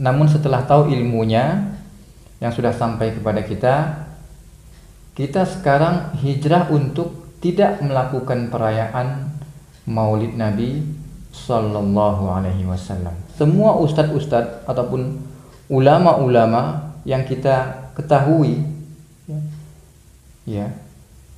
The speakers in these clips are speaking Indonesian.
Namun setelah tahu ilmunya yang sudah sampai kepada kita, kita sekarang hijrah untuk tidak melakukan perayaan Maulid Nabi Sallallahu Alaihi Wasallam. Semua ustadz-ustadz ataupun ulama-ulama yang kita ketahui, ya,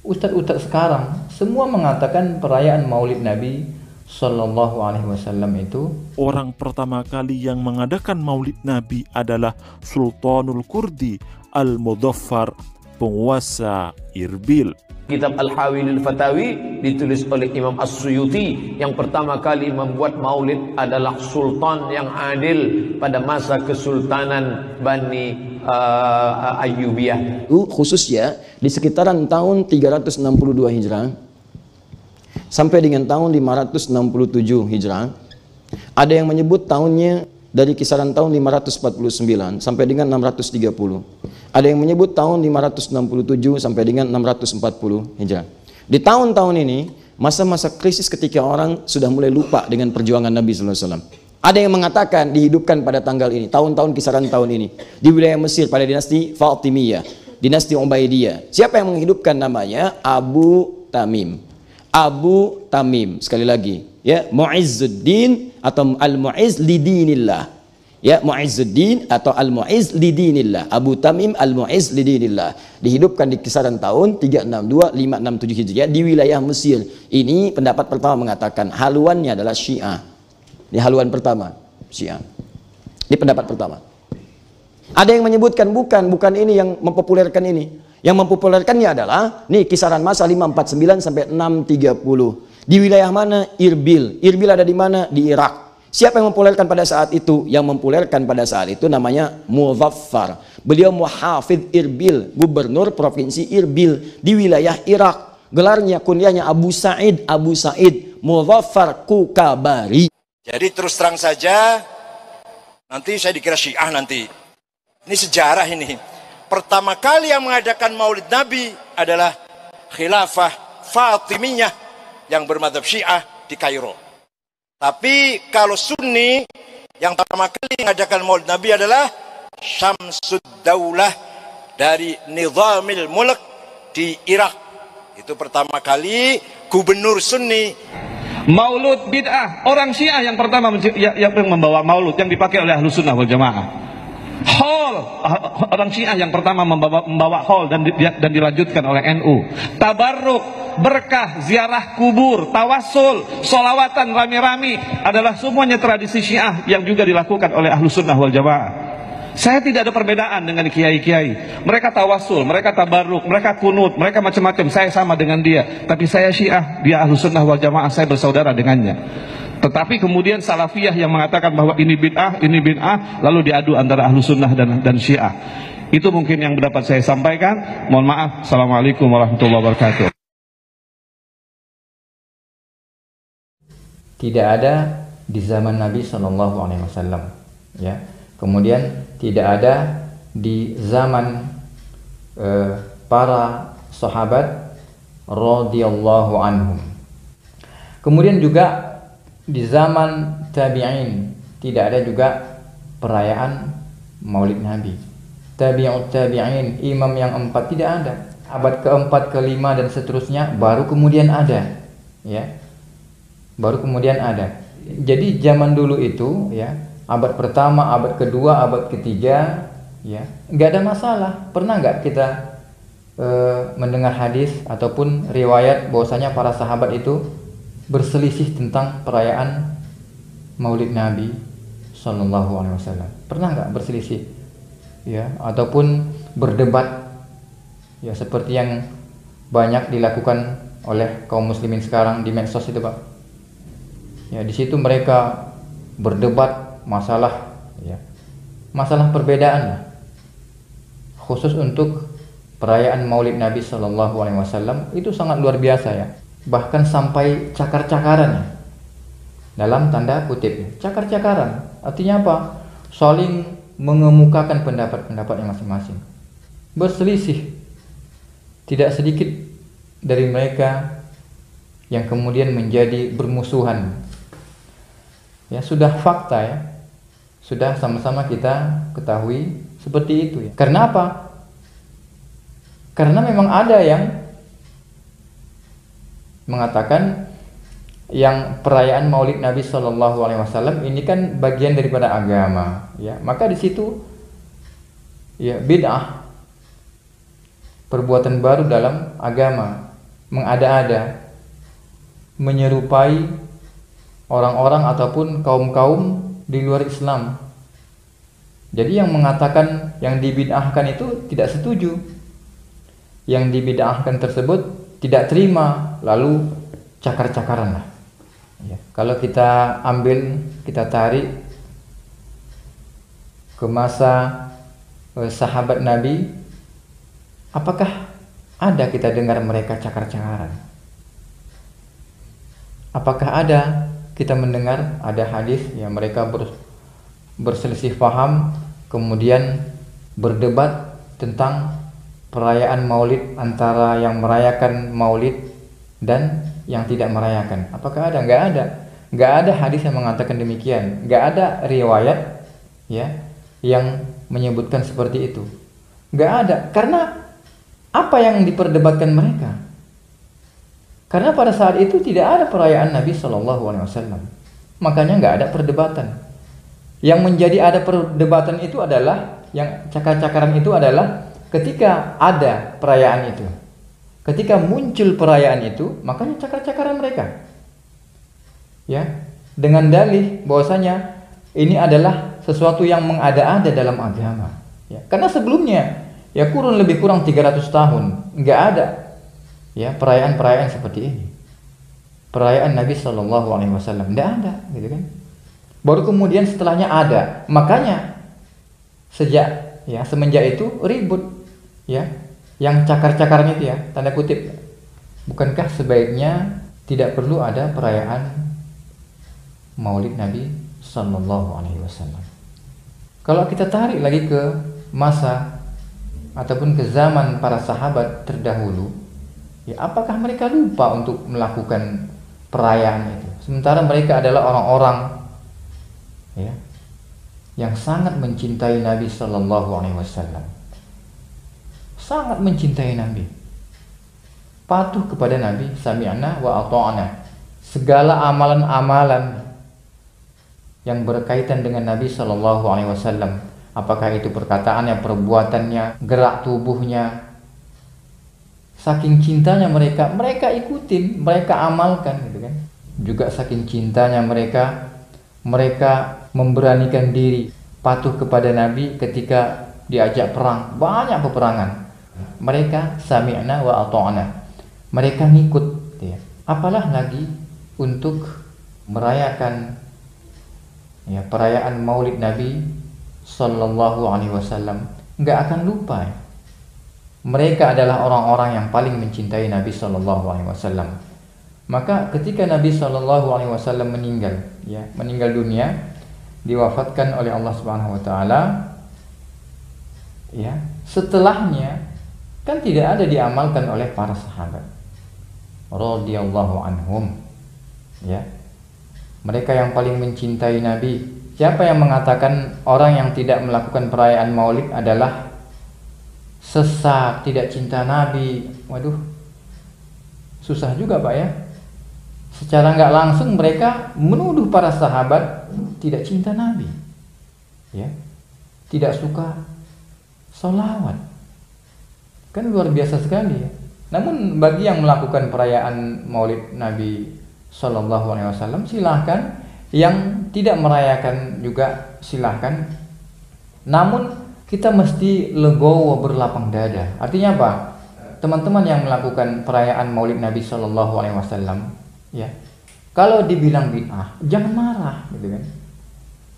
ustadz-ustadz sekarang semua mengatakan perayaan Maulid Nabi Sallallahu Alaihi Wasallam itu, orang pertama kali yang mengadakan Maulid Nabi adalah Sultanul Kurdi Al-Mudaffar, penguasa Irbil. Kitab Al-Hawilil Fatawi ditulis oleh Imam As-Suyuti. Yang pertama kali membuat maulid adalah sultan yang adil pada masa kesultanan Bani Ayyubiyah. Khususnya di sekitaran tahun 362 Hijrah sampai dengan tahun 567 Hijrah. Ada yang menyebut tahunnya dari kisaran tahun 549 sampai dengan 630. Ada yang menyebut tahun 567 sampai dengan 640 Hijrah. Di tahun-tahun ini, masa-masa krisis ketika orang sudah mulai lupa dengan perjuangan Nabi sallallahu alaihi wasallam. Ada yang mengatakan dihidupkan pada tanggal ini, tahun-tahun kisaran tahun ini, di wilayah Mesir pada dinasti Fatimiyah, dinasti Ubaidiyah. Siapa yang menghidupkan namanya? Abu Tamim. Abu Tamim, sekali lagi, ya, Mu'izzuddin atau Al-Mu'izz lidinillah. Ya, Mu'izzuddin atau Al-Mu'izz lidinillah. Abu Tamim Al-Mu'izz lidinillah. Dihidupkan di kisaran tahun 362 567 Hijriah di wilayah Mesir. Ini pendapat pertama mengatakan haluannya adalah Syiah. Ini haluan pertama, Syiah. Ini pendapat pertama. Ada yang menyebutkan bukan ini yang mempopulerkan ini. Yang mempopulerkannya adalah nih kisaran masa 549 sampai 630. Di wilayah mana? Irbil. Irbil ada di mana? Di Irak. Siapa yang mempopulerkan pada saat itu? Yang mempopulerkan pada saat itu namanya Muzaffar. Beliau muhafidz Irbil, gubernur provinsi Irbil di wilayah Irak. Gelarnya, kunyahnya Abu Sa'id, Abu Sa'id Muzaffar Kukabari. Jadi terus terang saja, nanti saya dikira Syiah nanti. Ini sejarah ini. Pertama kali yang mengadakan Maulid Nabi adalah Khilafah Fatimiyah yang bermadzhab Syiah di Kairo. Tapi kalau Sunni yang pertama kali mengadakan Maulid Nabi adalah Syamsud Daulah dari Nizamil Mulk di Irak. Itu pertama kali gubernur Sunni. Maulud bid'ah, orang Syiah yang pertama yang membawa maulud yang dipakai oleh Ahlus Sunnah wal Jamaah. Hall, orang Syiah yang pertama membawa hall dan dilanjutkan oleh NU. Tabarruk, berkah, ziarah kubur, tawassul, solawatan rame-rame adalah semuanya tradisi Syiah yang juga dilakukan oleh Ahlus Sunnah wal Jamaah. Saya tidak ada perbedaan dengan kiai-kiai. Mereka tawassul, mereka tabarruk, mereka kunut, mereka macam-macam. Saya sama dengan dia. Tapi saya Syiah, dia Ahlus Sunnah wal Jamaah, saya bersaudara dengannya. Tetapi kemudian Salafiyah yang mengatakan bahwa ini bid'ah, lalu diadu antara Ahlus Sunnah dan Syiah. Itu mungkin yang dapat saya sampaikan. Mohon maaf. Assalamualaikum warahmatullahi wabarakatuh. tidak ada di zaman Nabi Shallallahu Alaihi Wasallam, ya. Kemudian tidak ada di zaman para sahabat radhiyallahu anhum. Kemudian juga di zaman tabi'in tidak ada juga perayaan Maulid Nabi. Tabi'ut tabi'in, imam yang 4 tidak ada. Abad keempat, kelima dan seterusnya baru kemudian ada, ya. Baru kemudian ada. Jadi zaman dulu itu, ya, abad pertama, abad kedua, abad ketiga, ya, nggak ada masalah. Pernah nggak kita mendengar hadis ataupun riwayat bahwasanya para sahabat itu berselisih tentang perayaan Maulid Nabi Sallallahu Alaihi Wasallam? Pernah nggak berselisih, ya, ataupun berdebat, ya, seperti yang banyak dilakukan oleh kaum muslimin sekarang di medsos itu, Pak? Ya, di situ mereka berdebat masalah, ya, masalah perbedaan, ya, khusus untuk perayaan Maulid Nabi Sallallahu Alaihi Wasallam itu sangat luar biasa, ya. Bahkan sampai cakar-cakaran, ya. Dalam tanda kutip, cakar-cakaran. Artinya apa? Saling mengemukakan pendapat-pendapatnya masing-masing. Berselisih. Tidak sedikit dari mereka yang kemudian menjadi bermusuhan. Ya, sudah fakta, ya. sudah sama-sama kita ketahui seperti itu ya. Karena apa? Karena memang ada yang mengatakan yang perayaan Maulid Nabi Shallallahu Alaihi Wasallam ini kan bagian daripada agama, ya. Maka di situ ya bid'ah, perbuatan baru dalam agama, mengada-ada, menyerupai orang-orang ataupun kaum-kaum di luar Islam. Jadi yang mengatakan yang dibid'ahkan itu tidak setuju, yang dibid'ahkan tersebut tidak terima, lalu cakar-cakaran lah. Ya. Kalau kita ambil, kita tarik ke masa sahabat Nabi, apakah ada kita dengar mereka cakar-cakaran? Apakah ada kita mendengar ada hadis yang mereka berselisih paham, kemudian berdebat tentang perayaan Maulid antara yang merayakan Maulid dan yang tidak merayakan? Apakah ada? Nggak ada. Nggak ada hadis yang mengatakan demikian. Nggak ada riwayat ya yang menyebutkan seperti itu. Nggak ada. Karena apa yang diperdebatkan mereka? Karena pada saat itu tidak ada perayaan Nabi Shallallahu Alaihi Wasallam. Makanya nggak ada perdebatan. Yang menjadi ada perdebatan itu adalah, yang cakar-cakaran itu adalah ketika ada perayaan itu. Ketika muncul perayaan itu, makanya cakar-cakaran mereka. Ya, dengan dalih bahwasanya ini adalah sesuatu yang mengada-ada dalam agama. Ya, karena sebelumnya ya lebih kurang 300 tahun nggak ada ya perayaan-perayaan seperti ini. Perayaan Nabi Shallallahu Alaihi Wasallam nggak ada, gitu kan? Baru kemudian setelahnya ada. Makanya semenjak itu ribut, ya. Yang cakar-cakaran itu ya, tanda kutip. Bukankah sebaiknya tidak perlu ada perayaan Maulid Nabi Sallallahu Alaihi Wasallam? Kalau kita tarik lagi ke masa ataupun ke zaman para sahabat terdahulu, ya apakah mereka lupa untuk melakukan perayaan itu? Sementara mereka adalah orang-orang ya yang sangat mencintai Nabi Sallallahu Alaihi Wasallam. Sangat mencintai Nabi, patuh kepada Nabi, sami'na wa ata'na. Segala amalan-amalan yang berkaitan dengan Nabi Shallallahu Alaihi Wasallam, apakah itu perkataannya, perbuatannya, gerak tubuhnya, saking cintanya mereka ikutin, mereka amalkan, gitu kan? Juga saking cintanya mereka memberanikan diri patuh kepada Nabi ketika diajak perang, banyak peperangan. Mereka sami'na wa ata'na. Mereka ngikut ya. Apalah lagi untuk merayakan ya perayaan Maulid Nabi Sallallahu Alaihi Wasallam, nggak akan lupa ya. Mereka adalah orang-orang yang paling mencintai Nabi Sallallahu Alaihi Wasallam. Maka ketika Nabi Sallallahu Alaihi Wasallam meninggal dunia, diwafatkan oleh Allah Subhanahu Wa Taala, ya setelahnya kan tidak ada diamalkan oleh para sahabat radhiyallahu anhum, ya. Mereka yang paling mencintai Nabi. Siapa yang mengatakan orang yang tidak melakukan perayaan Maulid adalah sesat, tidak cinta Nabi? Waduh, susah juga Pak ya. Secara nggak langsung mereka menuduh para sahabat tidak cinta Nabi, ya, tidak suka sholawat. Kan luar biasa sekali ya. Namun bagi yang melakukan perayaan Maulid Nabi Sallallahu Alaihi Wasallam silahkan, yang tidak merayakan juga silahkan. Namun kita mesti legowo, berlapang dada. Artinya apa? Teman-teman yang melakukan perayaan Maulid Nabi Sallallahu Alaihi Wasallam, ya, kalau dibilang bid'ah jangan marah, gitu kan?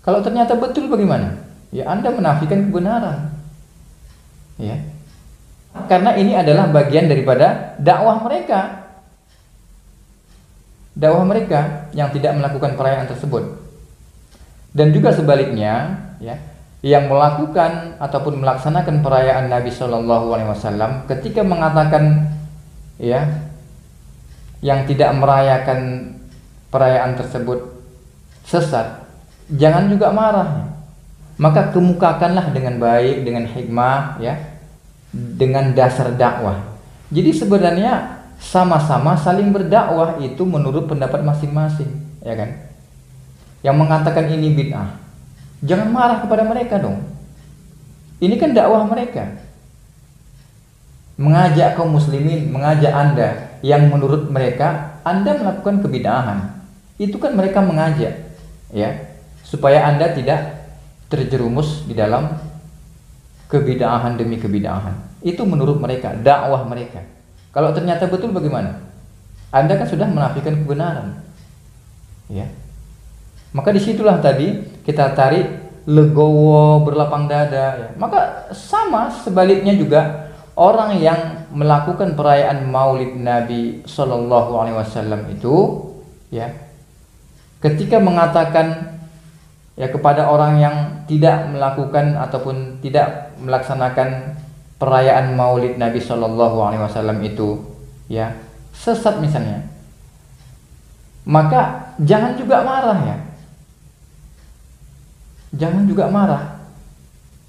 Kalau ternyata betul bagaimana? Ya Anda menafikan kebenaran, ya. Karena ini adalah bagian daripada dakwah mereka. Dakwah mereka yang tidak melakukan perayaan tersebut. Dan juga sebaliknya, ya, yang melakukan ataupun melaksanakan perayaan Nabi Shallallahu Alaihi Wasallam ketika mengatakan, ya, yang tidak merayakan perayaan tersebut sesat, jangan juga marah. maka kemukakanlah dengan baik, dengan hikmah, ya, dengan dasar dakwah. Jadi sebenarnya sama-sama saling berdakwah itu menurut pendapat masing-masing, ya kan? Yang mengatakan ini bid'ah, jangan marah kepada mereka dong. Ini kan dakwah mereka. Mengajak kaum muslimin, mengajak Anda yang menurut mereka Anda melakukan kebid'ahan. Itu kan mereka mengajak, ya, supaya Anda tidak terjerumus di dalam kebid'ahan demi kebid'ahan. Itu menurut mereka, dakwah mereka. Kalau ternyata betul bagaimana? Anda kan sudah menafikan kebenaran, ya. Maka disitulah tadi kita tarik legowo, berlapang dada, ya. Maka sama sebaliknya juga orang yang melakukan perayaan Maulid Nabi Shallallahu Alaihi Wasallam itu, ya, ketika mengatakan, ya, kepada orang yang tidak melakukan ataupun tidak melaksanakan perayaan Maulid Nabi Shallallahu Alaihi Wasallam itu, ya, sesat misalnya, maka jangan juga marah, ya, jangan juga marah,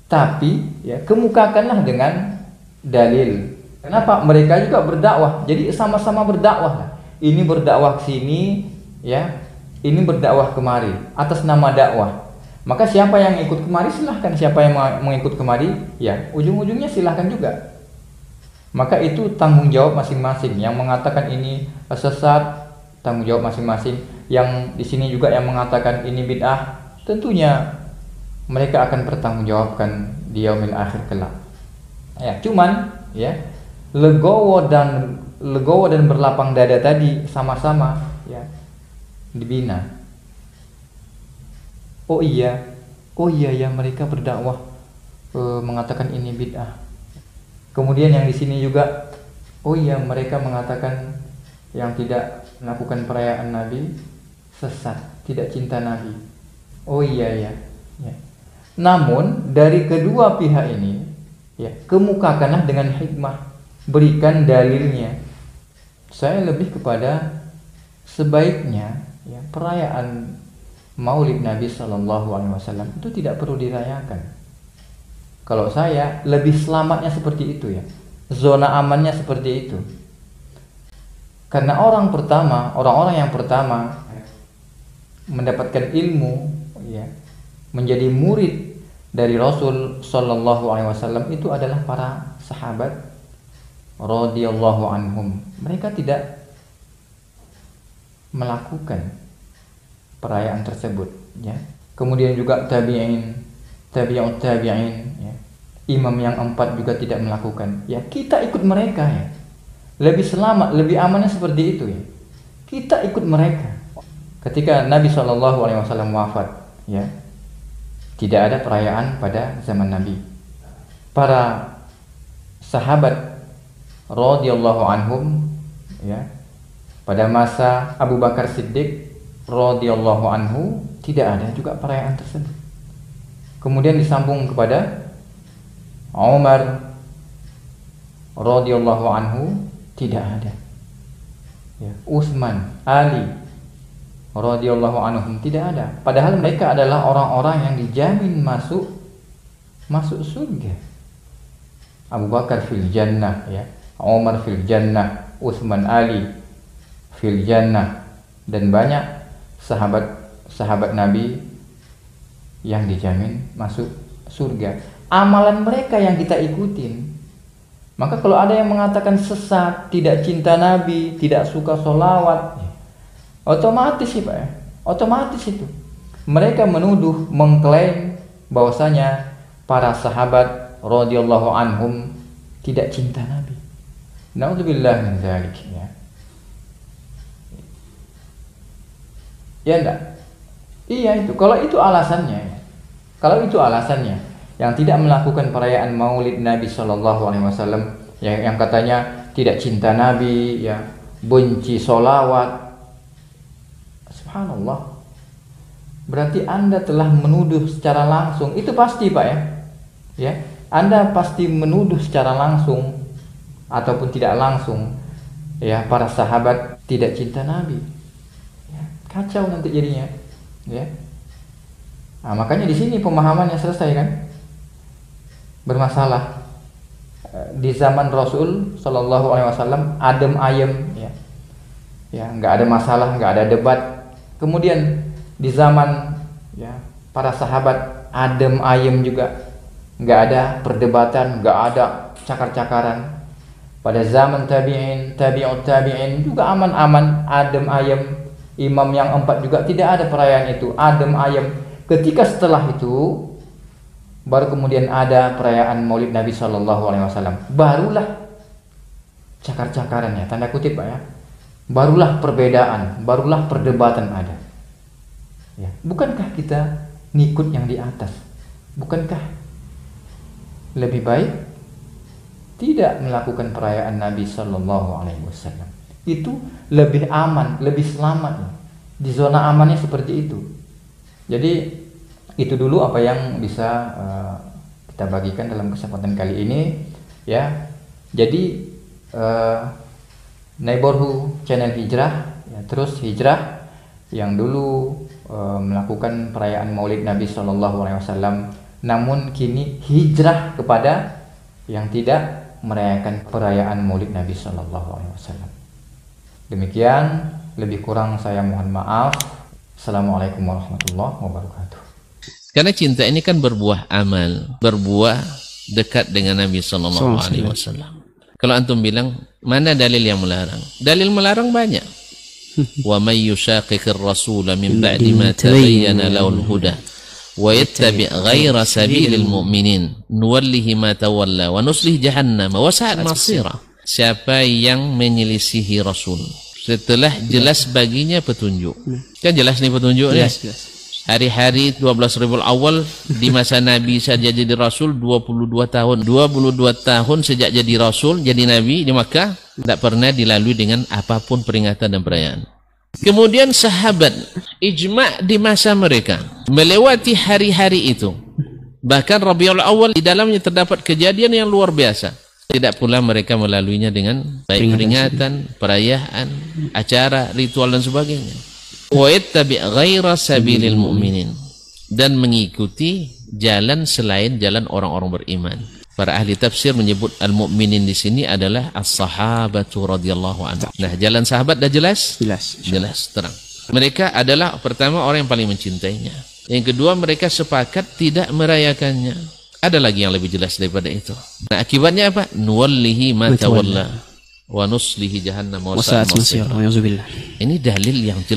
tapi, ya, kemukakanlah dengan dalil. Kenapa? Mereka juga berdakwah, jadi sama-sama berdakwah. Ini berdakwah ke sini, ya, ini berdakwah kemari atas nama dakwah. Maka siapa yang ikut kemari silahkan, siapa yang mengikut kemari, ya, ujung-ujungnya silahkan juga. Maka itu tanggung jawab masing-masing. Yang mengatakan ini sesat, tanggung jawab masing-masing. Yang di sini juga yang mengatakan ini bid'ah, tentunya mereka akan bertanggungjawabkan di yaumil akhir kelak. Ya, cuman, ya, legowo dan berlapang dada tadi sama-sama, ya, dibina. Oh iya ya, mereka berdakwah mengatakan ini bid'ah. Kemudian yang di sini juga, oh iya, mereka mengatakan yang tidak melakukan perayaan Nabi sesat, tidak cinta Nabi. Oh iya ya. Namun dari kedua pihak ini, ya, kemukakanlah dengan hikmah, berikan dalilnya. Saya lebih kepada sebaiknya, ya, perayaan Maulid Nabi Shallallahu Alaihi Wasallam itu tidak perlu dirayakan. Kalau saya lebih selamatnya seperti itu, ya, zona amannya seperti itu. Karena orang-orang yang pertama mendapatkan ilmu, ya, menjadi murid dari Rasul Shallallahu Alaihi Wasallam itu adalah para sahabat radhiyallahu anhum. Mereka tidak melakukan perayaan tersebut, ya. Kemudian juga tabi'in, ya. Imam yang 4 juga tidak melakukan. Ya, kita ikut mereka, ya. Lebih selamat, lebih amannya seperti itu, ya. Kita ikut mereka. Ketika Nabi SAW wafat, ya, tidak ada perayaan pada zaman Nabi. Para sahabat radhiyallahu anhum, ya, pada masa Abu Bakar Siddiq radhiyallahu anhu tidak ada juga perayaan tersebut. Kemudian disambung kepada Umar radhiyallahu anhu tidak ada. Ya, Utsman, Ali radhiyallahu anhum tidak ada. Padahal mereka adalah orang-orang yang dijamin masuk surga. Abu Bakar fil jannah, ya, Umar fil jannah, Utsman, Ali fil jannah, dan banyak sahabat Nabi yang dijamin masuk surga. Amalan mereka yang kita ikutin. Maka kalau ada yang mengatakan sesat, tidak cinta Nabi, tidak suka sholawat, otomatis sih, Pak, ya, otomatis itu mereka menuduh, mengklaim bahwasanya para sahabat radhiyallahu anhum tidak cinta Nabi. Naudzubillah min dzalik, ya. Ya enggak? Iya itu. Kalau itu alasannya, ya. Kalau itu alasannya, yang tidak melakukan perayaan Maulid Nabi Shallallahu Alaihi Wasallam, yang katanya tidak cinta Nabi, ya, benci sholawat, subhanallah. Berarti Anda telah menuduh secara langsung. Itu pasti, Pak, ya. Ya, Anda pasti menuduh secara langsung ataupun tidak langsung, ya, para sahabat tidak cinta Nabi. Kacau nanti jadinya, ya. Nah, makanya di sini pemahamannya selesai kan? Bermasalah. Di zaman Rasul Shallallahu Alaihi Wasallam adem ayem, ya nggak ada masalah, nggak ada debat. Kemudian di zaman para sahabat adem ayem juga, nggak ada perdebatan, nggak ada cakar-cakaran. Pada zaman tabi'in, tabi'ut tabi'in juga aman-aman, adem ayem. Imam yang 4 juga tidak ada perayaan itu, adem ayem. Ketika setelah itu baru kemudian ada perayaan Maulid Nabi Shallallahu Alaihi Wasallam, barulah cakar-cakarannya, tanda kutip Pak ya, barulah perbedaan, barulah perdebatan ada. Ya. Bukankah kita ngikut yang di atas? Bukankah lebih baik tidak melakukan perayaan Nabi Shallallahu Alaihi Wasallam? Itu lebih aman, lebih selamat. Di zona amannya seperti itu. Jadi itu dulu apa yang bisa kita bagikan dalam kesempatan kali ini, ya. Jadi Neighborhood Channel Hijrah, ya, terus hijrah yang dulu melakukan perayaan Maulid Nabi Shallallahu Alaihi Wasallam, namun kini hijrah kepada yang tidak merayakan perayaan Maulid Nabi Shallallahu Alaihi Wasallam. Demikian, lebih kurang saya mohon maaf. Assalamualaikum warahmatullahi wabarakatuh. Karena cinta ini kan berbuah amal, berbuah dekat dengan Nabi Sallallahu Alaihi Wasallam. Kalau antum bilang mana dalil yang melarang? Dalil melarang banyak. Wa may yushaqiqir rasula min ba'di ma tabayyana lahul huda wa yattabi' ghayra sabilil mu'minin nuwallihi ma tawalla wa nuslih jahannam wa sa'at masira. Siapa yang menyelisihi Rasul setelah jelas baginya petunjuk. Kan jelas nih petunjuknya. Hari-hari 12 Rabiul Awal di masa Nabi saja jadi Rasul 22 tahun. 22 tahun sejak jadi Rasul, jadi Nabi di Makkah, tidak pernah dilalui dengan apapun peringatan dan perayaan. Kemudian sahabat, ijma' di masa mereka, melewati hari-hari itu. Bahkan Rabiul Awal di dalamnya terdapat kejadian yang luar biasa. Tidak pula mereka melaluinya dengan baik peringatan, perayaan, acara, ritual dan sebagainya. Wa yattabi' ghaira sabilil mu'minin, dan mengikuti jalan selain jalan orang-orang beriman. Para ahli tafsir menyebut al-mu'minin di sini adalah as-sahabatu radhiyallahu anhu. Nah, jalan sahabat dah jelas? Jelas, terang. Mereka adalah pertama orang yang paling mencintainya. Yang kedua, mereka sepakat tidak merayakannya. Ada lagi yang lebih jelas daripada itu. Nah, akibatnya apa? Nuwallihi ma tawalla wa nuslihi jahannam wa sa'at masira. Ini dalil yang jelas.